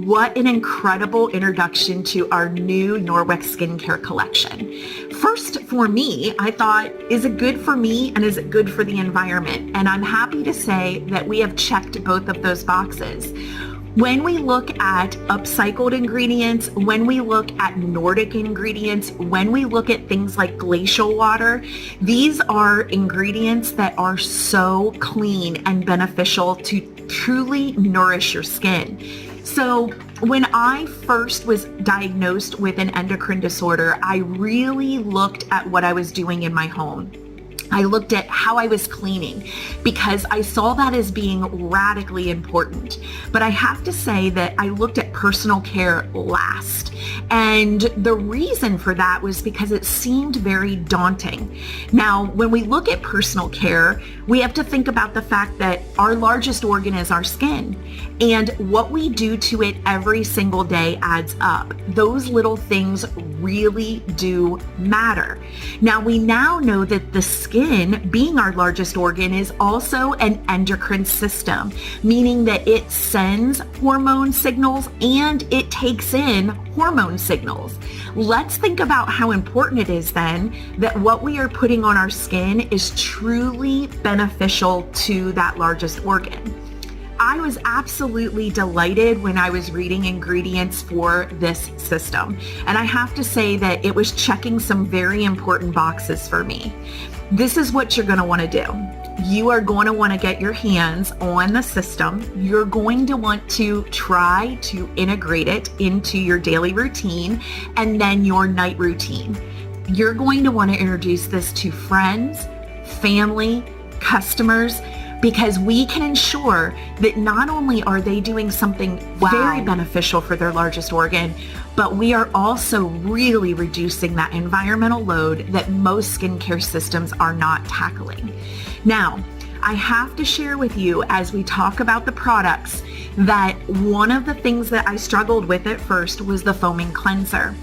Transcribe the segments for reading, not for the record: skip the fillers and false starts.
What an incredible introduction to our new Norwex skincare collection. First, for me, I thought, is it good for me and is it good for the environment? And I'm happy to say that we have checked both of those boxes. When we look at upcycled ingredients, when we look at Nordic ingredients, when we look at things like glacial water, these are ingredients that are so clean and beneficial to truly nourish your skin. So when I first was diagnosed with an endocrine disorder, I really looked at what I was doing in my home. I looked at how I was cleaning because I saw that as being radically important. But I have to say that I looked at personal care last. And the reason for that was because it seemed very daunting. Now, when we look at personal care, we have to think about the fact that our largest organ is our skin. And what we do to it every single day adds up. Those little things really do matter. Now, we now know that the skin, being our largest organ, is also an endocrine system, meaning that it sends hormone signals and it takes in hormone signals. Let's think about how important it is then that what we are putting on our skin is truly beneficial to that largest organ. I was absolutely delighted when I was reading ingredients for this system. And I have to say that it was checking some very important boxes for me. This is what you're going to want to do. You are going to want to get your hands on the system. You're going to want to try to integrate it into your daily routine and then your night routine. You're going to want to introduce this to friends, family, customers, because we can ensure that not only are they doing something very beneficial for their largest organ, but we are also really reducing that environmental load that most skincare systems are not tackling. Now, I have to share with you as we talk about the products that one of the things that I struggled with at first was the foaming cleanser.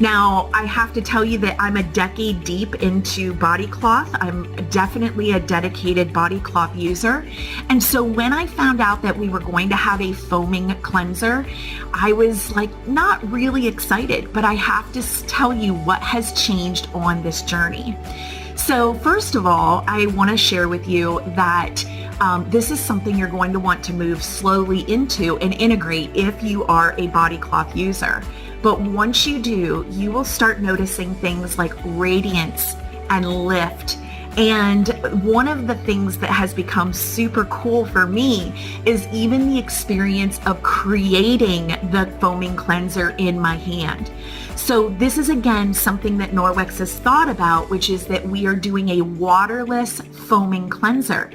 Now, I have to tell you that I'm a decade deep into body cloth. I'm definitely a dedicated body cloth user. And so when I found out that we were going to have a foaming cleanser, I was like not really excited, but I have to tell you what has changed on this journey. So first of all, I want to share with you that this is something you're going to want to move slowly into and integrate if you are a body cloth user. But once you do, you will start noticing things like radiance and lift. And one of the things that has become super cool for me is even the experience of creating the foaming cleanser in my hand. So this is again something that Norwex has thought about, which is that we are doing a waterless foaming cleanser.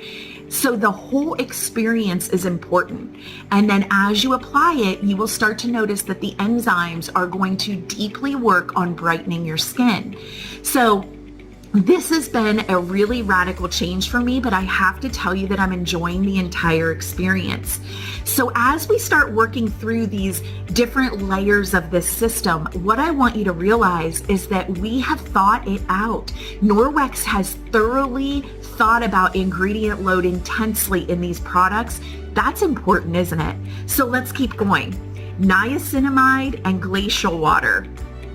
So the whole experience is important. And then as you apply it, you will start to notice that the enzymes are going to deeply work on brightening your skin. So this has been a really radical change for me, but I have to tell you that I'm enjoying the entire experience. So as we start working through these different layers of this system, what I want you to realize is that we have thought it out. Norwex has thoroughly thought about ingredient load intensely in these products. That's important, isn't it? So let's keep going. Niacinamide and glacial water.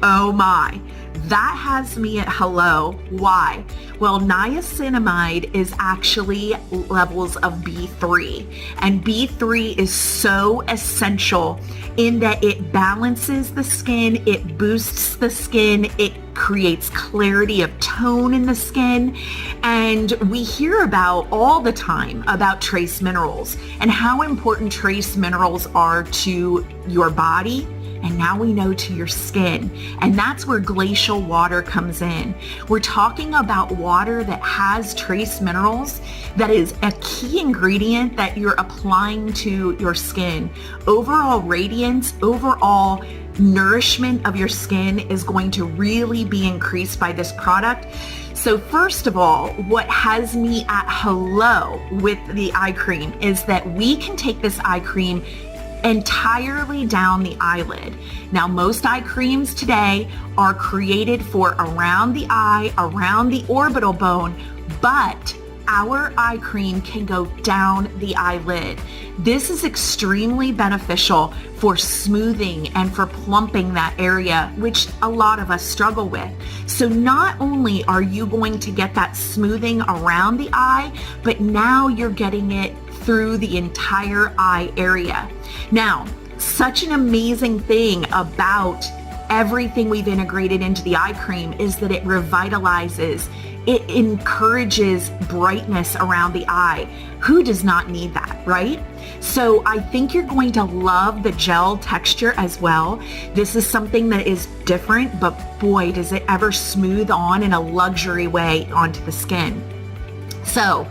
Oh my. That has me at hello. Why? Well, niacinamide is actually levels of B3, and B3 is so essential in that it balances the skin, it boosts the skin, it creates clarity of tone in the skin. And we hear about all the time about trace minerals and how important trace minerals are to your body. And now we know to your skin. And that's where glacial water comes in. We're talking about water that has trace minerals, that is a key ingredient that you're applying to your skin. Overall radiance, overall nourishment of your skin is going to really be increased by this product. So first of all, what has me at hello with the eye cream is that we can take this eye cream entirely down the eyelid. Now, most eye creams today are created for around the eye, around the orbital bone, but our eye cream can go down the eyelid. This is extremely beneficial for smoothing and for plumping that area, which a lot of us struggle with. So not only are you going to get that smoothing around the eye, but now you're getting it through the entire eye area. Now, such an amazing thing about everything we've integrated into the eye cream is that it revitalizes, it encourages brightness around the eye. Who does not need that, right? So I think you're going to love the gel texture as well. This is something that is different, but boy, does it ever smooth on in a luxury way onto the skin. So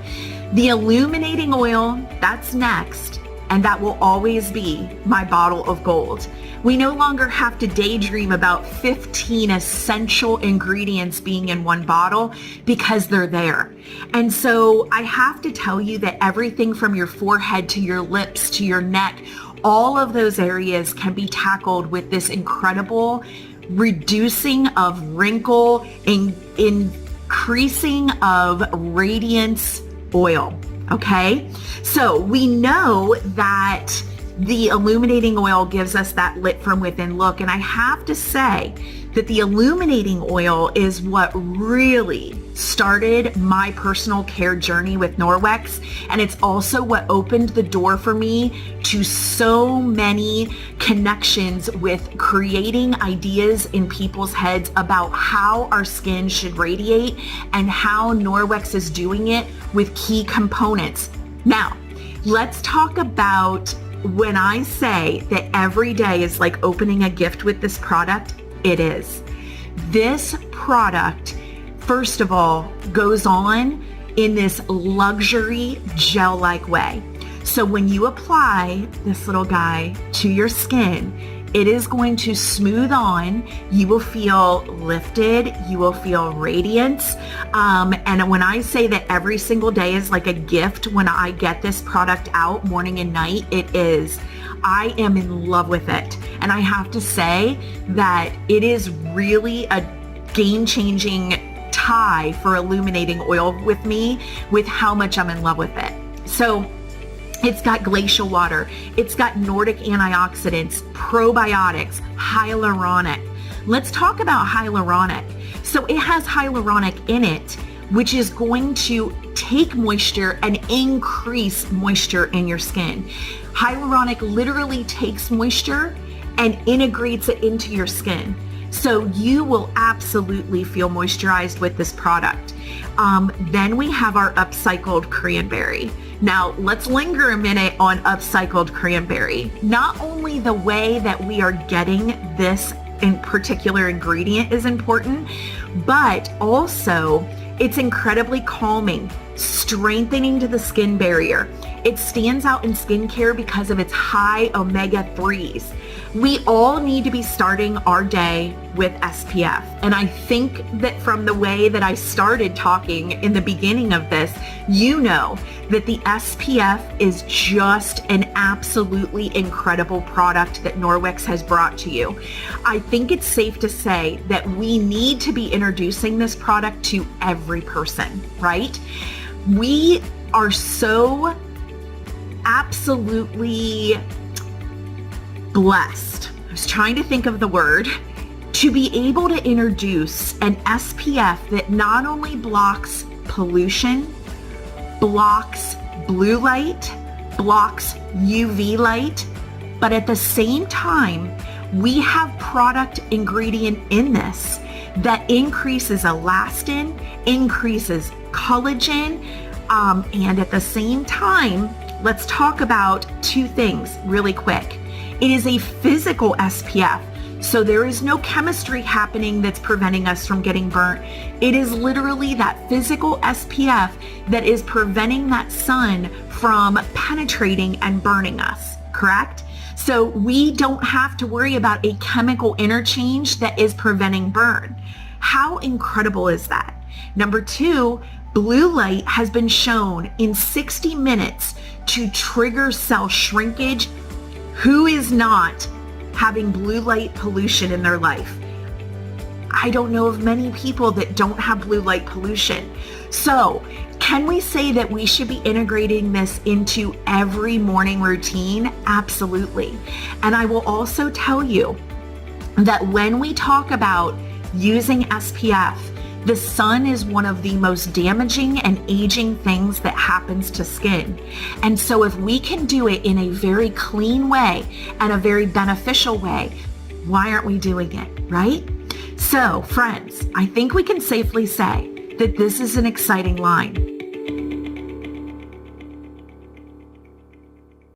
the illuminating oil, that's next, and that will always be my bottle of gold. We no longer have to daydream about 15 essential ingredients being in one bottle because they're there. And so I have to tell you that everything from your forehead to your lips to your neck, all of those areas can be tackled with this incredible reducing of wrinkle and increasing of radiance oil. Okay, so we know that the illuminating oil gives us that lit from within look. And I have to say that the illuminating oil is what really started my personal care journey with Norwex. And it's also what opened the door for me to so many connections with creating ideas in people's heads about how our skin should radiate and how Norwex is doing it with key components. Now, let's talk about when I say that every day is like opening a gift with this product. It is. This product, first of all, goes on in this luxury gel-like way. So when you apply this little guy to your skin, it is going to smooth on. You will feel lifted. You will feel radiance. And when I say that every single day is like a gift, when I get this product out morning and night, it is. I am in love with it. And I have to say that it is really a game-changing tie for illuminating oil with me, with how much I'm in love with it. So it's got glacial water. It's got Nordic antioxidants, probiotics, hyaluronic. Let's talk about hyaluronic. So it has hyaluronic in it, which is going to take moisture and increase moisture in your skin. Hyaluronic literally takes moisture and integrates it into your skin. So you will absolutely feel moisturized with this product. Then we have our upcycled cranberry. Now let's linger a minute on upcycled cranberry. Not only the way that we are getting this in particular ingredient is important, but also it's incredibly calming, strengthening to the skin barrier. It stands out in skincare because of its high omega-3s. We all need to be starting our day with SPF. And I think that from the way that I started talking in the beginning of this, you know that the SPF is just an absolutely incredible product that Norwex has brought to you. I think it's safe to say that we need to be introducing this product to every person, right? We are so absolutely blessed. I was trying to think of the word, to be able to introduce an SPF that not only blocks pollution, blocks blue light, blocks UV light, but at the same time, we have product ingredient in this that increases elastin, increases collagen, and at the same time, let's talk about two things really quick. It is a physical SPF, so there is no chemistry happening that's preventing us from getting burnt. It is literally that physical SPF that is preventing that sun from penetrating and burning us, correct? So we don't have to worry about a chemical interchange that is preventing burn. How incredible is that? Number two, blue light has been shown in 60 minutes to trigger cell shrinkage. Who is not having blue light pollution in their life? I don't know of many people that don't have blue light pollution. So Can we say that we should be integrating this into every morning routine? Absolutely. And I will also tell you that when we talk about using SPF, the sun is one of the most damaging and aging things that happens to skin. And so if we can do it in a very clean way and a very beneficial way, why aren't we doing it, right? So friends, I think we can safely say that this is an exciting line.